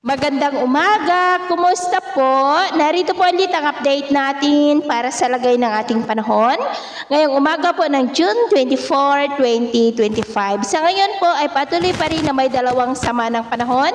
Magandang umaga! Kumusta po? Narito po ulit ang update natin para sa lagay ng ating panahon. Ngayong umaga po ng June 24, 2025. Sa ngayon po ay patuloy pa rin na may dalawang sama ng panahon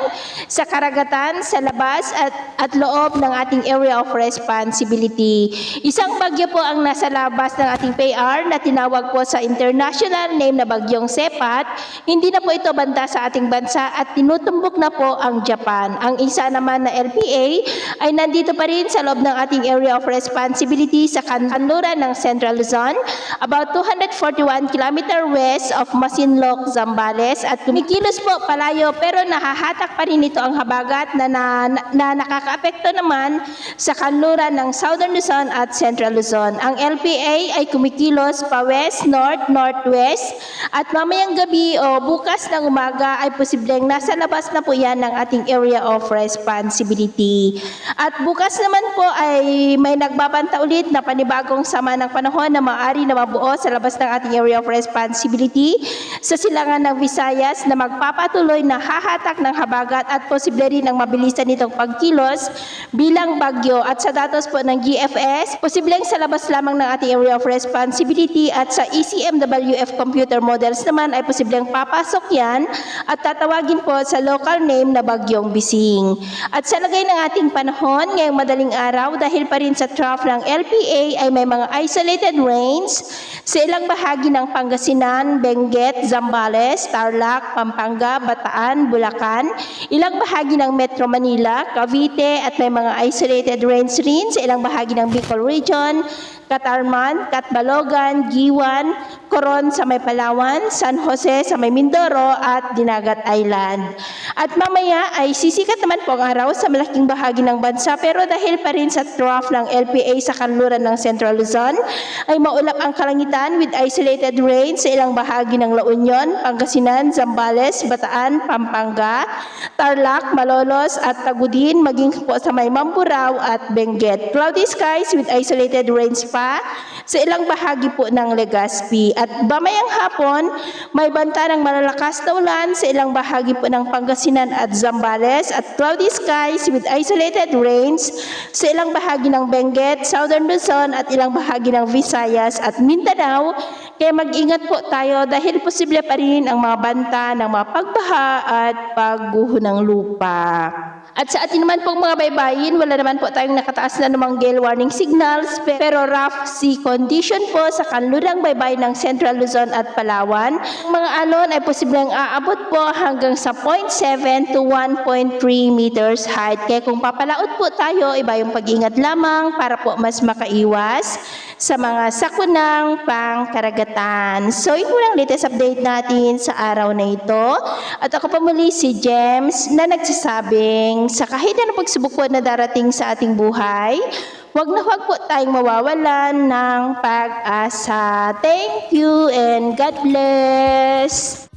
sa karagatan, sa labas at loob ng ating area of responsibility. Isang bagyo po ang nasa labas ng ating PAR na tinawag po sa international name na bagyong Sepat. Hindi na po ito banta sa ating bansa at tinutumbok na po ang Japan. Ang isa naman na LPA ay nandito pa rin sa loob ng ating area of responsibility sa kanluran ng Central Luzon, about 241 km west of Masinloc, Zambales, at kumikilos po palayo pero nahahatak pa rin ito ang habagat na nakakaapekto naman sa kanluran ng Southern Luzon at Central Luzon. Ang LPA ay kumikilos pa west, north, northwest at mamayang gabi o bukas ng umaga ay posibleng nasa labas na po yan ng ating area of responsibility. At bukas naman po ay may nagbabanta ulit na panibagong sama ng panahon na maaari na mabuo sa labas ng ating area of responsibility sa silangan ng Visayas na magpapatuloy na hahatak ng habagat at posible rin ang mabilisan nitong pagkilos bilang bagyo. At sa datos po ng GFS, posibleng sa labas lamang ng ating area of responsibility at sa ECMWF computer models naman ay posibleng papasok yan at tatawagin po sa local name na bagyong Bising. At sa lagay ng ating panahon ngayong madaling araw, dahil pa rin sa trough ng LPA ay may mga isolated rains sa ilang bahagi ng Pangasinan, Benguet, Zambales, Tarlac, Pampanga, Bataan, Bulacan, ilang bahagi ng Metro Manila, Cavite at may mga isolated rains rin sa ilang bahagi ng Bicol Region, Catarman, Catbalogan, Giwan, Coron sa may Palawan, San Jose sa may Mindoro at Dinagat Island. At mamaya ay sisikat naman po ang araw sa malaking bahagi ng bansa pero dahil pa rin sa trough ng LPA sa kanluran ng Central Luzon ay maulap ang kalangitan with isolated rain sa ilang bahagi ng La Union, Pangasinan, Zambales, Bataan, Pampanga, Tarlac, Malolos at Tagudin maging po sa may Mamburao at Benguet. Cloudy skies with isolated rains pa sa ilang bahagi po ng Legazpi. At bamayang hapon, may banta ng malalakas na ulan sa ilang bahagi po ng Pangasinan at Zambales at cloudy skies with isolated rains sa ilang bahagi ng Benguet, Southern Luzon at ilang bahagi ng Visayas at Mindanao. Kaya mag-ingat po tayo dahil posible pa rin ang mga banta ng mga pagbaha at pagguho ng lupa. At sa atin naman pong mga baybayin, wala naman po tayong nakataas na namang gale warning signals pero rough sea condition po sa kanlurang baybay ng Central Luzon at Palawan. Ang mga alon ay posibleng aabot po hanggang sa 0.7 to 1.3 meters height. Kaya kung papalaot po tayo, iba yung pag-ingat lamang para po mas makaiwas sa mga sakunang pangkaragatan. So, ito lang latest update natin sa araw na ito. At ako pa muli si James na nagsasabing sa kahit na pagsubok po na darating sa ating buhay, huwag na huwag po tayong mawawalan ng pag-asa. Thank you and God bless!